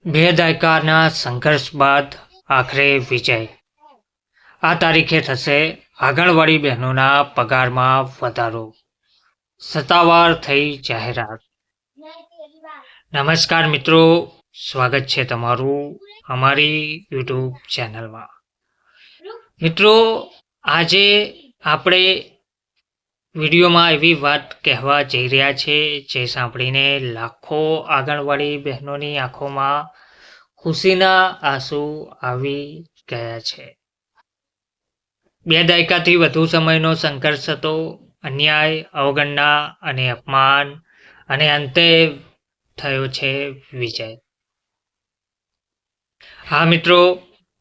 બે દાયકાના સંઘર્ષ બાદ આખરે વિજય. આ તારીખે થશે આંગણવાડી બહેનોના પગારમાં વધારો. સત્તાવાર થઈ જાહેરાત. નમસ્કાર મિત્રો, સ્વાગત છે તમારું અમારી યુટ્યુબ ચેનલમાં. મિત્રો, આજે આપણે વિડીયોમાં એવી વાત કહેવા જઈ રહ્યા છે જે સાંભળીને લાખો આંગણવાડી બહેનોની આંખોમાં ખુશીના આંસુ આવી ગયા છે. 2 દાયકાથી વધુ સમયનો સંઘર્ષ હતો, અન્યાય, અવગણના અને અપમાન, અને અંતે થયો છે વિજય. હા મિત્રો,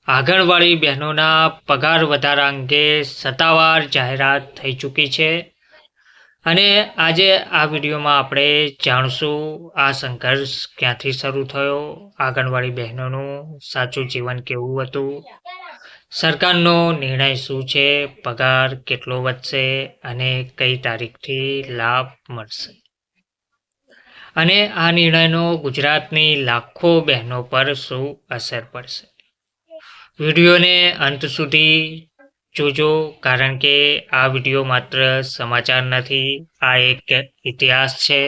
આંગણવાડી બહેનોના પગાર વધારા અંગે સત્તાવાર જાહેરાત થઈ ચૂકી છે અને આજે આ વિડીયોમાં આપણે જાણશું આ સંઘર્ષ ક્યાંથી શરૂ થયો, આંગણવાડી બહેનોનું સાચું જીવન કેવું હતું, સરકારનો નિર્ણય શું છે, પગાર કેટલો વધશે અને કઈ તારીખથી લાભ મળશે, અને આ નિર્ણયનો ગુજરાતની લાખો બહેનો પર શું અસર પડશે. વિડીયોને અંત સુધી જોજો, કારણ કે આ વિડીયો માત્ર સમાચાર નથી, આ એક ઇતિહાસ છે.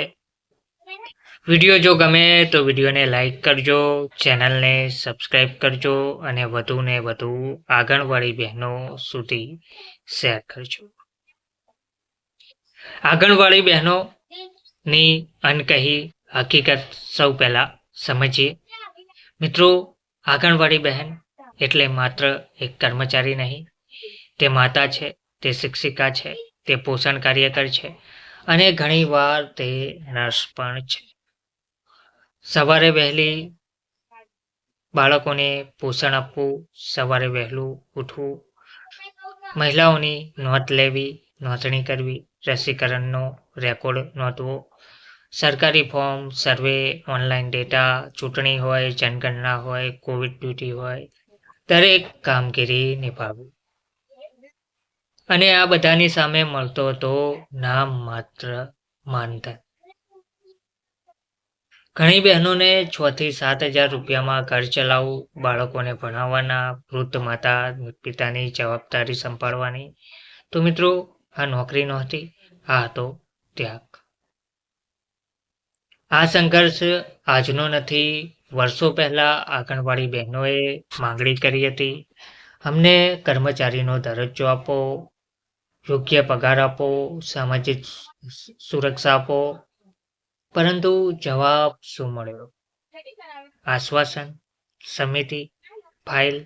વિડીયો જો ગમે તો વિડીયોને લાઈક કરજો, ચેનલને સબસ્ક્રાઈબ કરજો અને વધુને વધુ આંગણવાડી બહેનો સુધી શેર કરજો. આંગણવાડી બહેનોની અનકહી હકીકત સૌ પહેલા સમજીએ. મિત્રો, આંગણવાડી બહેન એટલે માત્ર એક કર્મચારી નહીં, તે માતા છે, તે શિક્ષિકા છે, તે પોષણ કાર્યકર છે અને ઘણીવાર તે નર્સ પણ છે. સવારે વહેલી બાળકોને પોષણ આપવું, સવારે વહેલું ઉઠવું, મહિલાઓની નોંધ લેવી, નોંધણી કરવી, રસીકરણનો રેકોર્ડ નોંધવો, સરકારી ફોર્મ, સર્વે, ઓનલાઈન ડેટા, ચૂંટણી હોય, જનગણના હોય, કોવિડ ડ્યુટી હોય, દરેક કામગીરી નિભાવવી. અને આ બધાની સામે મળતો હતો નામ માત્ર માનધન. ઘણી બહેનોને 6 થી 7 હજાર રૂપિયામાં ઘર ચલાવવું, બાળકોને ભણાવવાના, વૃદ્ધ માતા પિતાની જવાબદારી સંભાળવાની. તો મિત્રો, આ નોકરી નહોતી, આ હતો ત્યાગ. આ સંઘર્ષ આજનો નથી. વર્ષો પહેલા આંગણવાડી બહેનોએ માંગણી કરી હતી, અમને કર્મચારીનો દરજ્જો આપો, યોગ્ય પગાર આપો, સામાજિક સુરક્ષા આપો. પરંતુ જવાબ શું મળ્યો? આશ્વાસન, સમિતિ, ફાઇલ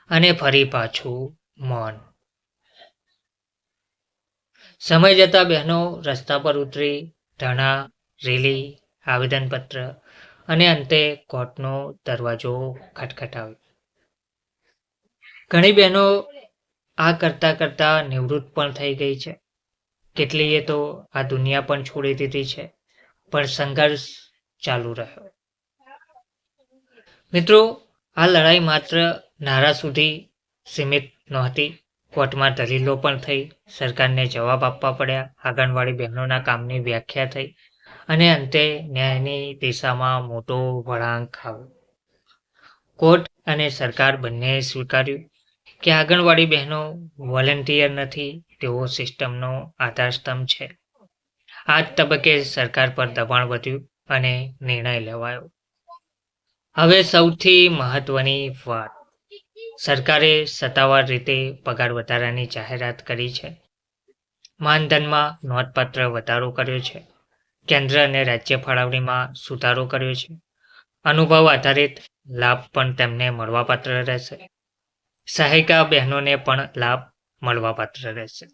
અને ફરી પાછું મૌન. સમય જતા બહેનો રસ્તા પર ઉતરી, ધરણા, રેલી, આવેદનપત્ર અને અંતે કોર્ટનો દરવાજો ખટખટાવ્યો. ઘણી બહેનો આ કરતા નિવૃત્ત પણ થઈ ગઈ છે. કેટલીએ તો આ દુનિયા પણ છોડી દીધી છે, પણ સંઘર્ષ ચાલુ રહ્યો. મિત્રો, આ લડાઈ માત્ર નારા સુધી સીમિત નહોતી. કોર્ટમાં દલીલો પણ થઈ, સરકારને જવાબ આપવા પડ્યા, આંગણવાડી બહેનોના કામની વ્યાખ્યા થઈ અને અંતે ન્યાયની દિશામાં મોટો વળાંક આવ્યો. કોર્ટ અને સરકાર બંનેએ સ્વીકાર્યું કે આંગણવાડી બહેનો વોલેન્ટિયર નથી, તેઓ સિસ્ટમનો આધારસ્તંભ છે. આ જ તબક્કે સરકાર પર દબાણ વધ્યું અને નિર્ણય લેવાયો. હવે સૌથી મહત્વની વાત, સરકારે સત્તાવાર રીતે પગાર વધારાની જાહેરાત કરી છે. માનધનમાં નોંધપાત્ર વધારો કર્યો છે. કેન્દ્ર અને રાજ્ય ફાળવણીમાં સુધારો કર્યો છે. અનુભવ આધારિત લાભ પણ તેમને મળવાપાત્ર રહેશે. સહાયિકા બહેનોને પણ લાભ મળવાપાત્ર રહેશે.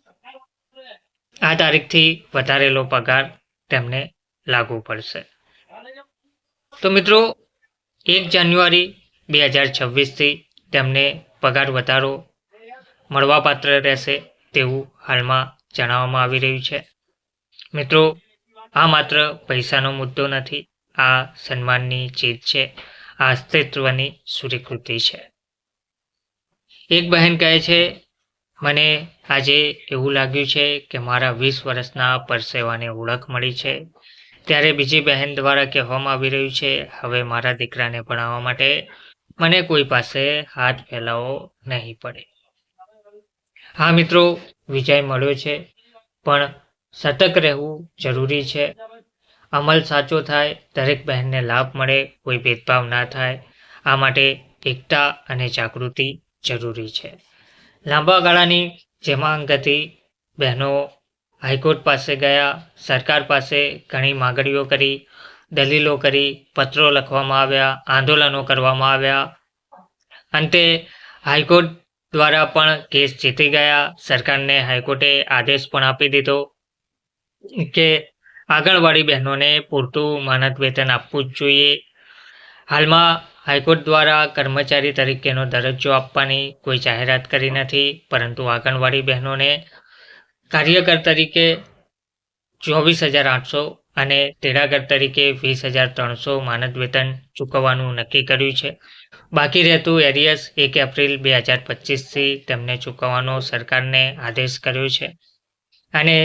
આ તારીખથી વધારેલો પગાર તેમને લાગુ પડશે. તો મિત્રો, 1 જાન્યુઆરી 2026થી તેમને પગાર વધારો મળવાપાત્ર રહેશે તેવું હાલમાં જણાવવામાં આવી રહ્યું છે. મિત્રો, આ માત્ર પૈસાનો મુદ્દો નથી, આ સન્માનની જીત છે, આ અસ્તિત્વની સ્વીકૃતિ છે. એક બહેન કહે છે, મને આજે એવું લાગ્યું છે કે મારા 20 વર્ષના પરસેવાને ઓળખ મળી છે. ત્યારે બીજી બહેન દ્વારા કહેવામાં આવી રહ્યું છે, હવે મારા દીકરાને ભણાવવા માટે મને કોઈ પાસે હાથ ફેલાવવો નહીં પડે. હા મિત્રો, વિજય મળ્યો છે, પણ સતર્ક રહેવું જરૂરી છે. અમલ સાચો થાય, દરેક બહેનને લાભ મળે, કોઈ ભેદભાવ ના થાય, આ માટે એકતા અને જાગૃતિ જરૂરી છે. લાંબા ગાળાની જે માંગ હતી, બહેનો હાઈકોર્ટ પાસે ગયા, સરકાર પાસે ઘણી માગણીઓ કરી, દલીલો કરી, પત્રો લખવામાં આવ્યા, આંદોલનો કરવામાં આવ્યા. અંતે હાઈકોર્ટ દ્વારા પણ કેસ જીતી ગયા. સરકારને હાઈકોર્ટે આદેશ પણ આપી દીધો કે આંગણવાડી બહેનોને પૂરતું માનદ વેતન આપવું જ જોઈએ. હાલમાં હાઈકોર્ટ દ્વારા કર્મચારી તરીકેનો દરજ્જો આપવાની કોઈ જાહેરાત કરી નથી, પરંતુ આંગણવાડી બહેનોને કાર્યકર તરીકે 24,800 અને તેડાગર તરીકે 20,300 માનદ વેતન ચૂકવવાનું નક્કી કર્યું છે. બાકી રહેતું એરિયસ 1 એપ્રિલ 2025થી તેમને ચૂકવવાનો સરકારને આદેશ કર્યો છે. અને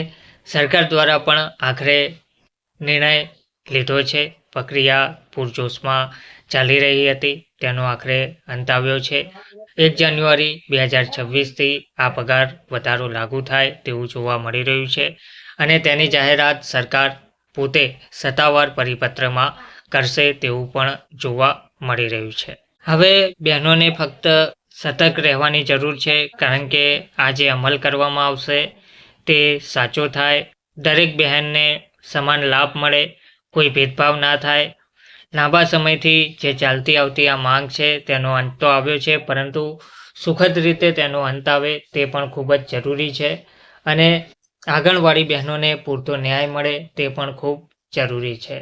સરકાર દ્વારા પણ આખરે નિર્ણય લીધો છે. પ્રક્રિયા પૂરજોશમાં ચાલી રહી હતી, તેનો આખરે અંત આવ્યો છે. 1 જાન્યુઆરી 2026થી આ પગાર વધારો લાગુ થાય તેવું જોવા મળી રહ્યું છે, અને તેની જાહેરાત સરકાર પોતે સત્તાવાર પરિપત્રમાં કરશે તેવું પણ જોવા મળી રહ્યું છે. હવે બહેનોને ફક્ત સતર્ક રહેવાની જરૂર છે, કારણ કે આ જે અમલ કરવામાં આવશે તે સાચો થાય, દરેક બહેનને સમાન લાભ મળે, કોઈ ભેદભાવ ના થાય. લાંબા સમયથી જે ચાલતી આવતી આ માંગ છે તેનો અંત તો આવ્યો છે, પરંતુ સુખદ રીતે તેનો અંત આવે તે પણ ખૂબ જ જરૂરી છે. અને આંગણવાડી બહેનોને પૂરતો ન્યાય મળે તે પણ ખૂબ જરૂરી છે.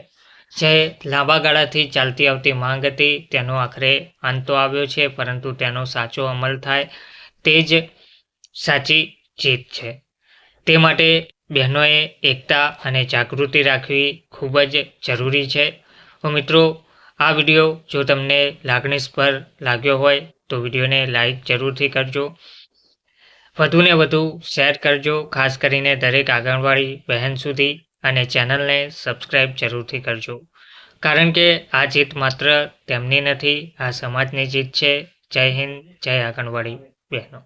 જે લાંબા ગાળાથી ચાલતી આવતી માંગ હતી તેનો આખરે અંત તો આવ્યો છે, પરંતુ તેનો સાચો અમલ થાય તે જ સાચી જીત છે. તે માટે બહેનોએ એકતા અને જાગૃતિ રાખવી ખૂબ જ જરૂરી છે. તો મિત્રો, આ વિડીયો જો તમને લાગણીસ્પર લાગ્યો હોય તો વિડીયોને લાઈક જરૂરથી કરજો, વધુને વધુ શેર કરજો, ખાસ કરીને દરેક આંગણવાડી બહેન સુધી, અને ચેનલને સબસ્ક્રાઈબ જરૂરથી કરજો, કારણ કે આ જીત માત્ર તેમની નથી, આ સમાજની જીત છે. જય હિન્દ, જય આંગણવાડી બહેનો.